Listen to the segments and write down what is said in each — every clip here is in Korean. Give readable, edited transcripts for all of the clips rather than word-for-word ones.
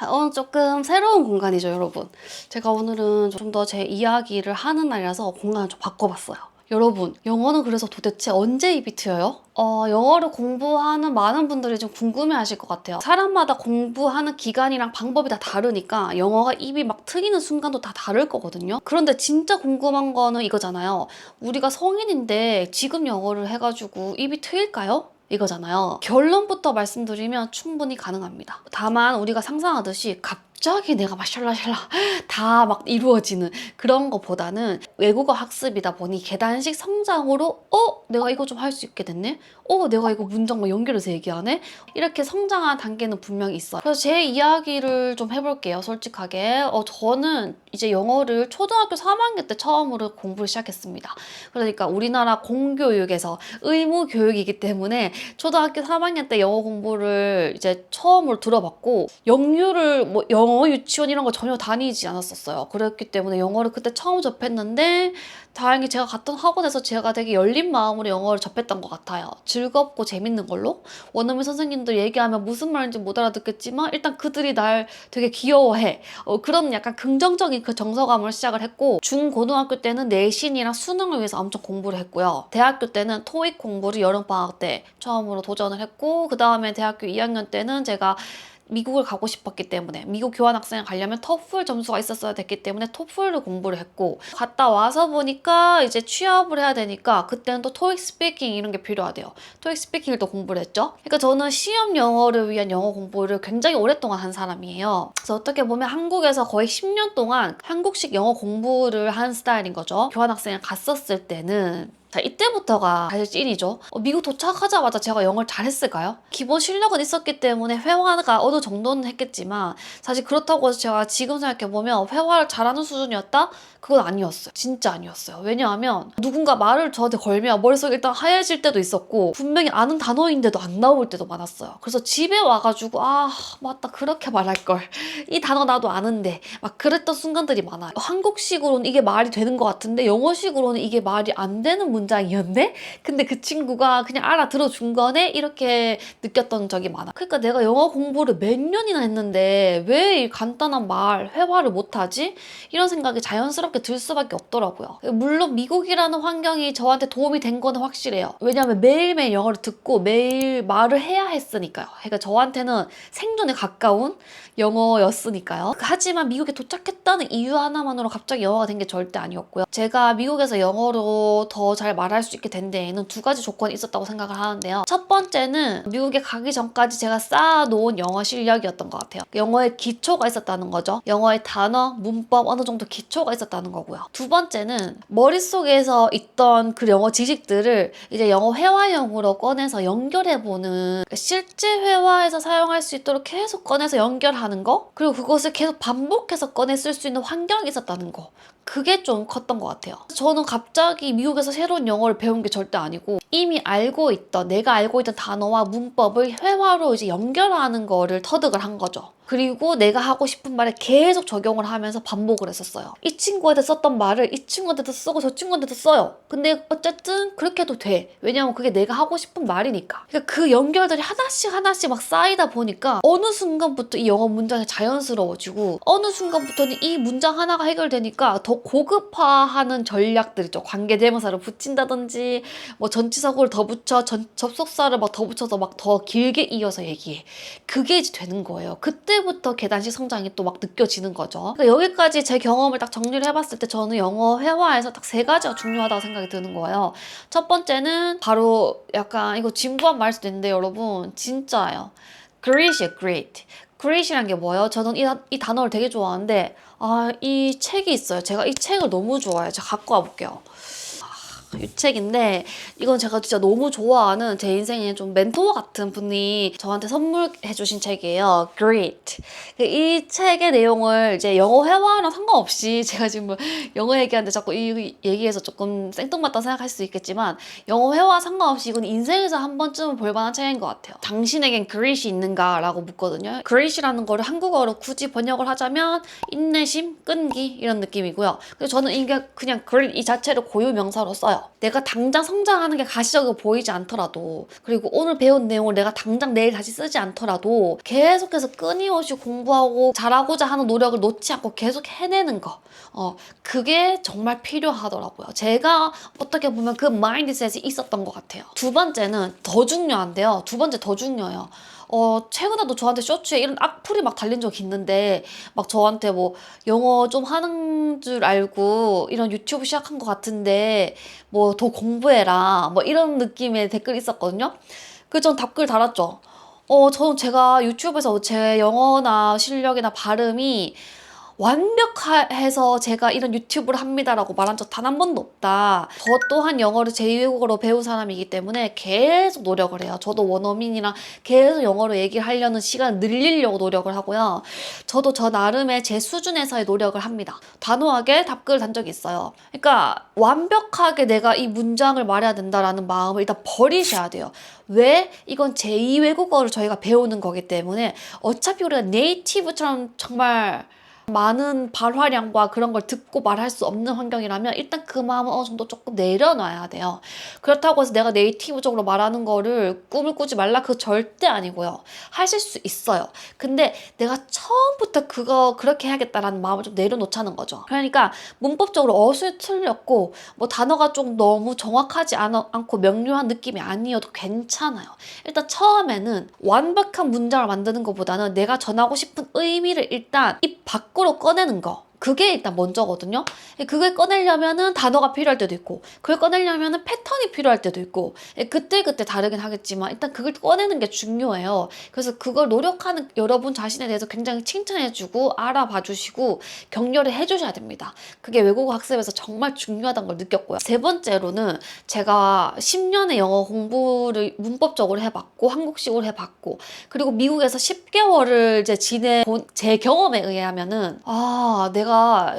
오늘 조금 새로운 공간이죠, 여러분. 제가 오늘은 좀 더 제 이야기를 하는 날이라서 공간을 좀 바꿔봤어요. 여러분, 영어는 그래서 도대체 언제 입이 트여요? 영어를 공부하는 많은 분들이 좀 궁금해하실 것 같아요. 사람마다 공부하는 기간이랑 방법이 다 다르니까 영어가 입이 막 트이는 순간도 다 다를 거거든요. 그런데 진짜 궁금한 거는 이거잖아요. 우리가 성인인데 지금 영어를 해가지고 입이 트일까요? 이거잖아요. 결론부터 말씀드리면 충분히 가능합니다. 다만 우리가 상상하듯이 갑자기 내가 막 샬라샬라 다 막 이루어지는 그런 것보다는 외국어 학습이다 보니 계단식 성장으로 내가 이거 좀 할 수 있게 됐네? 내가 이거 문장 막 연결해서 얘기하네? 이렇게 성장한 단계는 분명히 있어요. 그래서 제 이야기를 좀 해볼게요, 솔직하게. 저는 이제 영어를 초등학교 3학년 때 처음으로 공부를 시작했습니다. 그러니까 우리나라 공교육에서 의무 교육이기 때문에 초등학교 3학년 때 영어 공부를 이제 처음으로 들어봤고, 영유를 뭐 영어 유치원 이런 거 전혀 다니지 않았었어요. 그랬기 때문에 영어를 그때 처음 접했는데 다행히 제가 갔던 학원에서 제가 되게 열린 마음으로 영어를 접했던 것 같아요. 즐겁고 재밌는 걸로. 원어민 선생님들 얘기하면 무슨 말인지 못 알아듣겠지만 일단 그들이 날 되게 귀여워해. 그런 약간 긍정적인 그 정서감을 시작을 했고, 중고등학교 때는 내신이랑 수능을 위해서 엄청 공부를 했고요. 대학교 때는 토익 공부를 여름방학 때 처음으로 도전을 했고, 그 다음에 대학교 2학년 때는 제가 미국을 가고 싶었기 때문에 미국 교환학생을 가려면 토플 점수가 있었어야 됐기 때문에 토플을 공부를 했고, 갔다 와서 보니까 이제 취업을 해야 되니까 그때는 또 토익 스피킹 이런 게 필요하대요. 토익 스피킹을 또 공부를 했죠. 그러니까 저는 시험 영어를 위한 영어 공부를 굉장히 오랫동안 한 사람이에요. 그래서 어떻게 보면 한국에서 거의 10년 동안 한국식 영어 공부를 한 스타일인 거죠. 교환학생을 갔었을 때는. 자, 이때부터가 사실 찐이죠. 미국 도착하자마자 제가 영어를 잘했을까요? 기본 실력은 있었기 때문에 회화가 어느 정도는 했겠지만, 사실 그렇다고 해서 제가 지금 생각해보면 회화를 잘하는 수준이었다? 그건 아니었어요. 진짜 아니었어요. 왜냐하면 누군가 말을 저한테 걸면 머릿속이 일단 하얘질 때도 있었고, 분명히 아는 단어인데도 안 나올 때도 많았어요. 그래서 집에 와가지고 맞다, 그렇게 말할걸. 이 단어 나도 아는데 막 그랬던 순간들이 많아요. 한국식으로는 이게 말이 되는 것 같은데 영어식으로는 이게 말이 안 되는 문장이었네? 근데 그 친구가 그냥 알아들어 준 거네? 이렇게 느꼈던 적이 많아. 그러니까 내가 영어 공부를 몇 년이나 했는데 왜 이 간단한 말, 회화를 못하지? 이런 생각이 자연스럽게 들 수밖에 없더라고요. 물론 미국이라는 환경이 저한테 도움이 된 거는 확실해요. 왜냐하면 매일매일 영어를 듣고 매일 말을 해야 했으니까요. 그러니까 저한테는 생존에 가까운 영어였으니까요. 하지만 미국에 도착했다는 이유 하나만으로 갑자기 영어가 된 게 절대 아니었고요. 제가 미국에서 영어로 더 잘 말할 수 있게 된 데에는 두 가지 조건이 있었다고 생각을 하는데요. 첫 번째는 미국에 가기 전까지 제가 쌓아놓은 영어 실력이었던 것 같아요. 영어의 기초가 있었다는 거죠. 영어의 단어, 문법 어느 정도 기초가 있었다는 거고요. 두 번째는 머릿속에서 있던 그 영어 지식들을 이제 영어 회화형으로 꺼내서 연결해보는, 실제 회화에서 사용할 수 있도록 계속 꺼내서 연결하는 거, 그리고 그것을 계속 반복해서 꺼내 쓸 수 있는 환경이 있었다는 거, 그게 좀 컸던 것 같아요. 저는 갑자기 미국에서 새로운 영어를 배운 게 절대 아니고 이미 알고 있던, 내가 알고 있던 단어와 문법을 회화로 이제 연결하는 거를 터득을 한 거죠. 그리고 내가 하고 싶은 말에 계속 적용을 하면서 반복을 했었어요. 이 친구한테 썼던 말을 이 친구한테도 쓰고 저 친구한테도 써요. 근데 어쨌든 그렇게 해도 돼. 왜냐면 그게 내가 하고 싶은 말이니까. 그러니까 그 연결들이 하나씩 하나씩 막 쌓이다 보니까 어느 순간부터 이 영어 문장이 자연스러워지고, 어느 순간부터는 이 문장 하나가 해결되니까 더 고급화하는 전략들 있죠. 관계대명사를 붙인다든지 뭐 전치사구를 더 붙여, 접속사를 막 더 붙여서 막 더 길게 이어서 얘기해. 그게 이제 되는 거예요. 그때부터 계단식 성장이 또 막 느껴지는 거죠. 그러니까 여기까지 제 경험을 딱 정리를 해봤을 때 저는 영어 회화에서 딱 세 가지가 중요하다고 생각이 드는 거예요. 첫 번째는 바로 약간 이거 진부한 말일 수도 있는데 여러분 진짜예요. Great이에요, great. great이란 게 뭐예요? 저는 이 단어를 되게 좋아하는데 이 책이 있어요. 제가 이 책을 너무 좋아해요. 제가 갖고 와볼게요. 이 책인데 이건 제가 진짜 너무 좋아하는, 제 인생의 좀 멘토 같은 분이 저한테 선물해 주신 책이에요. Great. 이 책의 내용을 이제 영어 회화랑 상관없이, 제가 지금 영어 얘기하는데 자꾸 이 얘기해서 조금 생뚱맞다 생각할 수 있겠지만 영어 회화 상관없이 이건 인생에서 한 번쯤은 볼만한 책인 것 같아요. 당신에겐 Great이 있는가? 라고 묻거든요. Great이라는 거를 한국어로 굳이 번역을 하자면 인내심, 끈기 이런 느낌이고요. 그래서 저는 이게 그냥 Great 이 자체를 고유 명사로 써요. 있어요. 내가 당장 성장하는 게 가시적으로 보이지 않더라도, 그리고 오늘 배운 내용을 내가 당장 내일 다시 쓰지 않더라도 계속해서 끊임없이 공부하고 잘하고자 하는 노력을 놓지 않고 계속 해내는 거. 그게 정말 필요하더라고요. 제가 어떻게 보면 그 마인드셋이 있었던 것 같아요. 두 번째는 더 중요한데요. 두 번째 더 중요해요. 최근에도 저한테 쇼츠에 이런 악플이 막 달린 적이 있는데, 막 저한테 뭐, 영어 좀 하는 줄 알고 이런 유튜브 시작한 것 같은데, 뭐, 더 공부해라. 뭐, 이런 느낌의 댓글이 있었거든요. 그래서 전 답글 달았죠. 저는 제가 유튜브에서 제 영어나 실력이나 발음이 완벽해서 제가 이런 유튜브를 합니다라고 말한 적 단 한 번도 없다. 저 또한 영어를 제2외국어로 배운 사람이기 때문에 계속 노력을 해요. 저도 원어민이랑 계속 영어로 얘기를 하려는 시간을 늘리려고 노력을 하고요. 저도 저 나름의 제 수준에서의 노력을 합니다. 단호하게 답글을 단 적이 있어요. 그러니까 완벽하게 내가 이 문장을 말해야 된다라는 마음을 일단 버리셔야 돼요. 왜? 이건 제2외국어를 저희가 배우는 거기 때문에 어차피 우리가 네이티브처럼 정말 많은 발화량과 그런 걸 듣고 말할 수 없는 환경이라면 일단 그 마음은 어느 정도 조금 내려놔야 돼요. 그렇다고 해서 내가 네이티브적으로 말하는 거를 꿈을 꾸지 말라, 그거 절대 아니고요. 하실 수 있어요. 근데 내가 처음부터 그렇게 해야겠다라는 마음을 좀 내려놓자는 거죠. 그러니까 문법적으로 어순이 틀렸고 뭐 단어가 좀 너무 정확하지 않고 명료한 느낌이 아니어도 괜찮아요. 일단 처음에는 완벽한 문장을 만드는 것보다는 내가 전하고 싶은 의미를 일단 입 밖으로 꺼내는 거, 그게 일단 먼저거든요. 그걸 꺼내려면은 단어가 필요할 때도 있고, 그걸 꺼내려면은 패턴이 필요할 때도 있고, 그때그때 다르긴 하겠지만 일단 그걸 꺼내는 게 중요해요. 그래서 그걸 노력하는 여러분 자신에 대해서 굉장히 칭찬해주고 알아봐 주시고 격려를 해주셔야 됩니다. 그게 외국어 학습에서 정말 중요하다는 걸 느꼈고요. 세 번째로는 제가 10년의 영어 공부를 문법적으로 해봤고 한국식으로 해봤고, 그리고 미국에서 10개월을 이제 지내본 제 경험에 의하면은 내가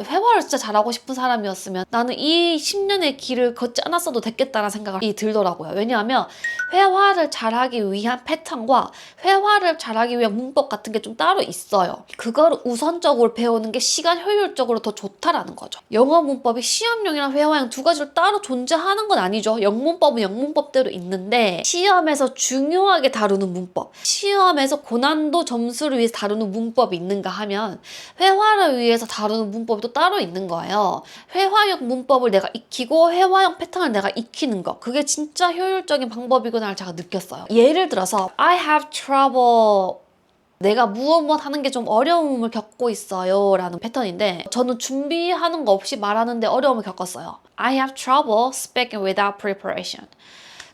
회화를 진짜 잘하고 싶은 사람이었으면 나는 이 10년의 길을 걷지 않았어도 됐겠다라는 생각이 들더라고요. 왜냐하면 회화를 잘하기 위한 패턴과 회화를 잘하기 위한 문법 같은 게 좀 따로 있어요. 그걸 우선적으로 배우는 게 시간 효율적으로 더 좋다라는 거죠. 영어 문법이 시험용이랑 회화용 두 가지로 따로 존재하는 건 아니죠. 영문법은 영문법대로 있는데 시험에서 중요하게 다루는 문법, 시험에서 고난도 점수를 위해서 다루는 문법이 있는가 하면 회화를 위해서 다루는 문법이 또 따로 있는 거예요. 회화용 문법을 내가 익히고 회화용 패턴을 내가 익히는 거, 그게 진짜 효율적인 방법이구나를 제가 느꼈어요. 예를 들어서 I have trouble, 내가 무엇 하는 게 좀 어려움을 겪고 있어요 라는 패턴인데, 저는 준비하는 거 없이 말하는데 어려움을 겪었어요. I have trouble speaking without preparation.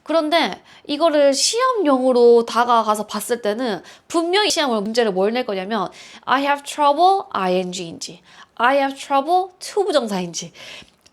그런데 이거를 시험용으로 다가가서 봤을 때는 분명히 시험으로 문제를 뭘 낼 거냐면 I have trouble ing인지 I have trouble to 부정사인지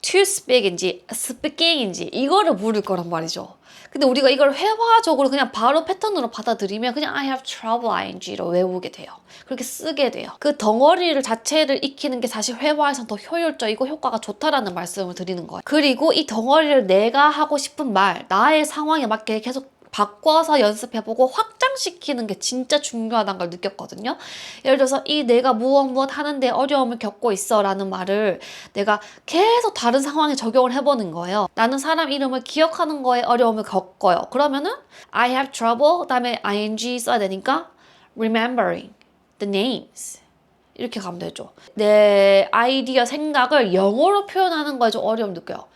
to speak인지 speaking인지 이거를 물을 거란 말이죠. 근데 우리가 이걸 회화적으로 그냥 바로 패턴으로 받아들이면 그냥 I have trouble ing로 외우게 돼요. 그렇게 쓰게 돼요. 그 덩어리를 자체를 익히는 게 사실 회화에선 더 효율적이고 효과가 좋다라는 말씀을 드리는 거예요. 그리고 이 덩어리를 내가 하고 싶은 말, 나의 상황에 맞게 계속 바꿔서 연습해보고 확장시키는 게 진짜 중요하다는 걸 느꼈거든요. 예를 들어서 이 내가 무엇 하는데 어려움을 겪고 있어 라는 말을 내가 계속 다른 상황에 적용을 해보는 거예요. 나는 사람 이름을 기억하는 거에 어려움을 겪어요. 그러면은 I have trouble, 그다음에 ing 써야 되니까 remembering the names, 이렇게 가면 되죠. 내 아이디어, 생각을 영어로 표현하는 거에 좀 어려움 느껴요.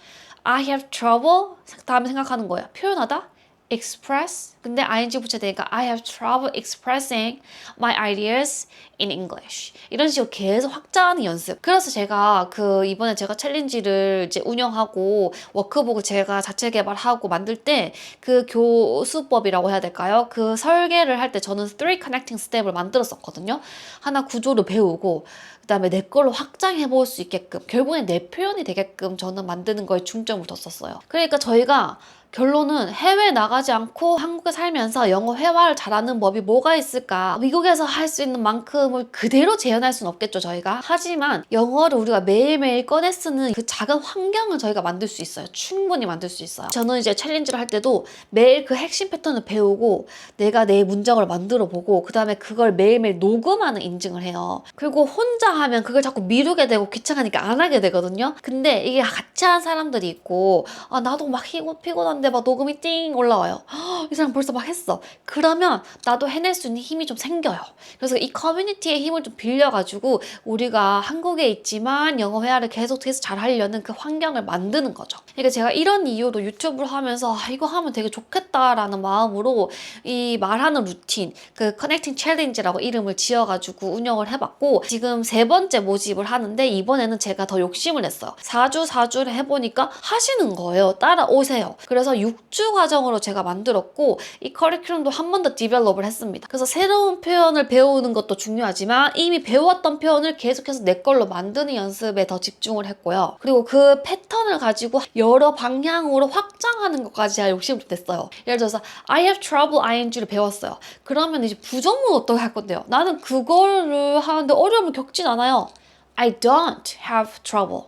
I have trouble, 다음에 생각하는 거예요. 표현하다? express, 근데 ing 붙여야 되니까 I have trouble expressing my ideas in English. 이런 식으로 계속 확장하는 연습. 그래서 제가 이번에 제가 챌린지를 이제 운영하고 워크북을 제가 자체 개발하고 만들 때 그 교수법이라고 해야 될까요? 그 설계를 할 때 저는 3 connecting step을 만들었었거든요. 하나 구조를 배우고 그다음에 내 걸로 확장해 볼 수 있게끔, 결국엔 내 표현이 되게끔 저는 만드는 거에 중점을 뒀었어요. 그러니까 저희가 결론은 해외 나가지 않고 한국에 살면서 영어 회화를 잘하는 법이 뭐가 있을까? 미국에서 할 수 있는 만큼을 그대로 재현할 수는 없겠죠, 저희가. 하지만 영어를 우리가 매일매일 꺼내 쓰는 그 작은 환경을 저희가 만들 수 있어요. 충분히 만들 수 있어요. 저는 이제 챌린지를 할 때도 매일 그 핵심 패턴을 배우고 내가 내 문장을 만들어 보고 그 다음에 그걸 매일매일 녹음하는 인증을 해요. 그리고 혼자 하면 그걸 자꾸 미루게 되고 귀찮으니까 안 하게 되거든요. 근데 이게 같이 한 사람들이 있고 나도 막 피곤한데 막 녹음이 띵 올라와요. 이 사람 벌써 막 했어. 그러면 나도 해낼 수 있는 힘이 좀 생겨요. 그래서 이 커뮤니티의 힘을 좀 빌려가지고 우리가 한국에 있지만 영어 회화를 계속해서 잘 하려는 그 환경을 만드는 거죠. 그러니까 제가 이런 이유로 유튜브를 하면서 이거 하면 되게 좋겠다라는 마음으로 이 말하는 루틴, 그 커넥팅 챌린지라고 이름을 지어가지고 운영을 해봤고 지금 3번째 모집을 하는데 이번에는 제가 더 욕심을 냈어요. 4주를 해보니까 하시는 거예요. 따라오세요. 그래서 6주 과정으로 제가 만들었고 이 커리큘럼도 한 번 더 디벨롭을 했습니다. 그래서 새로운 표현을 배우는 것도 중요하지만 이미 배웠던 표현을 계속해서 내 걸로 만드는 연습에 더 집중을 했고요. 그리고 그 패턴을 가지고 여러 방향으로 확장하는 것까지 제가 욕심을 냈어요. 예를 들어서 I have trouble ing를 배웠어요. 그러면 이제 부정문 어떻게 할 건데요? 나는 그거를 하는데 어려움을 겪진 않아요. I don't have trouble.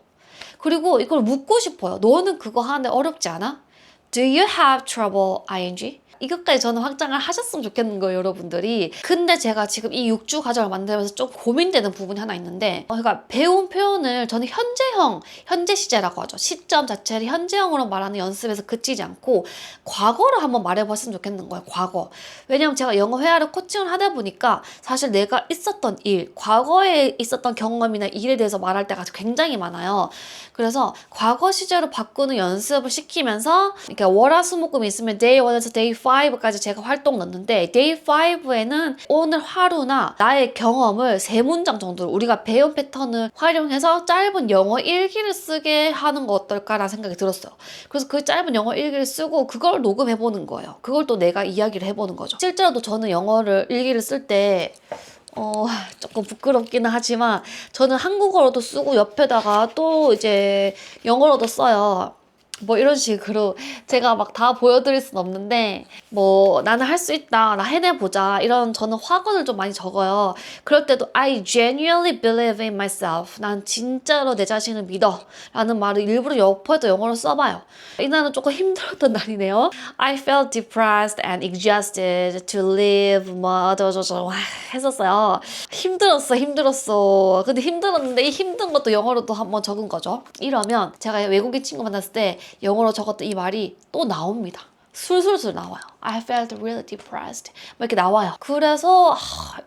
그리고 이걸 묻고 싶어요. 너는 그거 하는데 어렵지 않아? Do you have trouble ing? 이것까지 저는 확장을 하셨으면 좋겠는 거예요, 여러분들이. 근데 제가 지금 이 6주 과정을 만들면서 좀 고민되는 부분이 하나 있는데 그러니까 배운 표현을 저는 현재형, 현재 시제라고 하죠. 시점 자체를 현재형으로 말하는 연습에서 그치지 않고 과거를 한번 말해봤으면 좋겠는 거예요, 과거. 왜냐면 제가 영어 회화를 코칭을 하다 보니까 사실 내가 있었던 일, 과거에 있었던 경험이나 일에 대해서 말할 때가 굉장히 많아요. 그래서 과거 시제로 바꾸는 연습을 시키면서 그러니까 월화수목금이 있으면 day 1에서 day 5까지 제가 활동 넣는데 day 5에는 오늘 하루나 나의 경험을 3문장 정도로 우리가 배운 패턴을 활용해서 짧은 영어 일기를 쓰게 하는 거 어떨까라는 생각이 들었어요. 그래서 그 짧은 영어 일기를 쓰고 그걸 녹음해보는 거예요. 그걸 또 내가 이야기를 해보는 거죠. 실제로도 저는 영어를 일기를 쓸 때 조금 부끄럽기는 하지만 저는 한국어로도 쓰고 옆에다가 또 이제 영어로도 써요. 뭐 이런 식으로 제가 막 다 보여드릴 순 없는데 뭐 나는 할 수 있다, 나 해내보자 이런 저는 확언을 좀 많이 적어요. 그럴 때도 I genuinely believe in myself. 난 진짜로 내 자신을 믿어 라는 말을 일부러 옆에도 영어로 써봐요. 이날은 조금 힘들었던 날이네요. I felt depressed and exhausted to live 뭐 어쩌고저쩌고 했었어요. 힘들었어. 근데 힘들었는데 이 힘든 것도 영어로도 한번 적은 거죠. 이러면 제가 외국인 친구 만났을 때 영어로 적었던 이 말이 또 나옵니다. 술술술 나와요. I felt really depressed. 막 이렇게 나와요. 그래서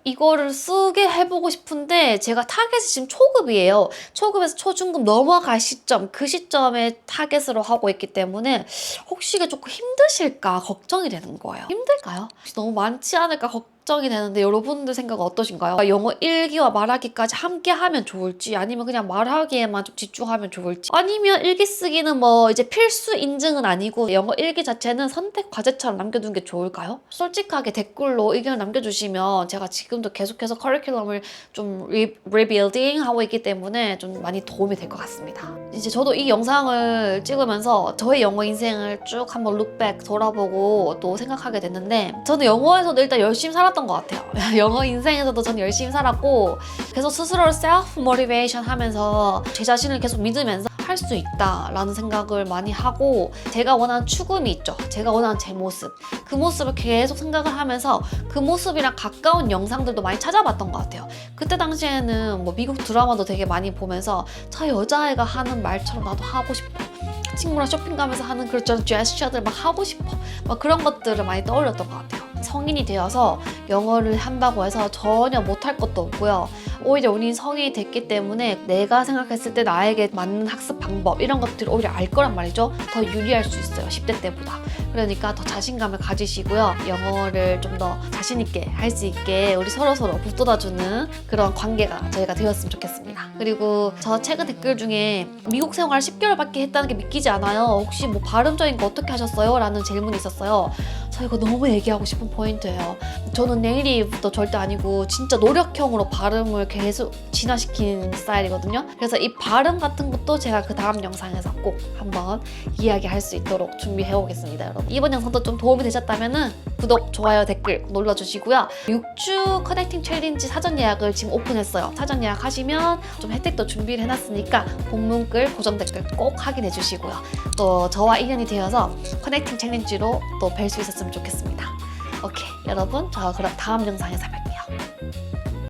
이거를 쓰게 해보고 싶은데 제가 타겟이 지금 초급이에요. 초급에서 초중급 넘어갈 시점, 그 시점에 타겟으로 하고 있기 때문에 혹시 이게 조금 힘드실까 걱정이 되는 거예요. 힘들까요? 너무 많지 않을까 걱정이 되는데 여러분들 생각은 어떠신가요? 영어 일기와 말하기까지 함께 하면 좋을지 아니면 그냥 말하기에만 좀 집중하면 좋을지 아니면 일기 쓰기는 뭐 이제 필수 인증은 아니고 영어 일기 자체는 선택 과제처럼 남겨두는 게 좋을까요? 솔직하게 댓글로 의견을 남겨주시면 제가 지금도 계속해서 커리큘럼을 좀 리빌딩 하고 있기 때문에 좀 많이 도움이 될 것 같습니다. 이제 저도 이 영상을 찍으면서 저의 영어 인생을 쭉 한번 룩백 돌아보고 또 생각하게 됐는데 저는 영어에서도 일단 열심히 살았던 것 같아요. 영어 인생에서도 저는 열심히 살았고 계속 스스로를 셀프 모티베이션 하면서 제 자신을 계속 믿으면서 할 수 있다라는 생각을 많이 하고 제가 원하는 추구미 있죠. 제가 원하는 제 모습. 그 모습을 계속 생각을 하면서 그 모습이랑 가까운 영상들도 많이 찾아봤던 것 같아요. 그때 당시에는 뭐 미국 드라마도 되게 많이 보면서 저 여자애가 하는 말처럼 나도 하고 싶어. 친구랑 쇼핑 가면서 하는 그런 제스처들 막 하고 싶어. 막 그런 것들을 많이 떠올렸던 것 같아요. 성인이 되어서 영어를 한다고 해서 전혀 못할 것도 없고요. 오히려 우린 성인이 됐기 때문에 내가 생각했을 때 나에게 맞는 학습 방법 이런 것들을 오히려 알 거란 말이죠. 더 유리할 수 있어요. 10대 때보다. 그러니까 더 자신감을 가지시고요. 영어를 좀 더 자신 있게 할 수 있게 우리 서로서로 북돋아주는 그런 관계가 저희가 되었으면 좋겠습니다. 그리고 저 최근 댓글 중에 미국 생활 10개월밖에 했다는 게 믿기지 않아요. 혹시 뭐 발음적인 거 어떻게 하셨어요? 라는 질문이 있었어요. 저 이거 너무 얘기하고 싶은 포인트예요. 저는 네이티브도 절대 아니고 진짜 노력형으로 발음을 계속 진화시킨 스타일이거든요. 그래서 이 발음 같은 것도 제가 그 다음 영상에서 꼭 한번 이야기할 수 있도록 준비해 오겠습니다, 여러분. 이번 영상도 좀 도움이 되셨다면 구독, 좋아요, 댓글 눌러주시고요. 6주 커넥팅 챌린지 사전 예약을 지금 오픈했어요. 사전 예약하시면 좀 혜택도 준비를 해놨으니까 본문글, 고정 댓글 꼭 확인해 주시고요. 또 저와 인연이 되어서 커넥팅 챌린지로 또 뵐 수 있었으면 좋겠습니다. 오케이, 여러분, 저 그럼 다음 영상에서 뵐게요.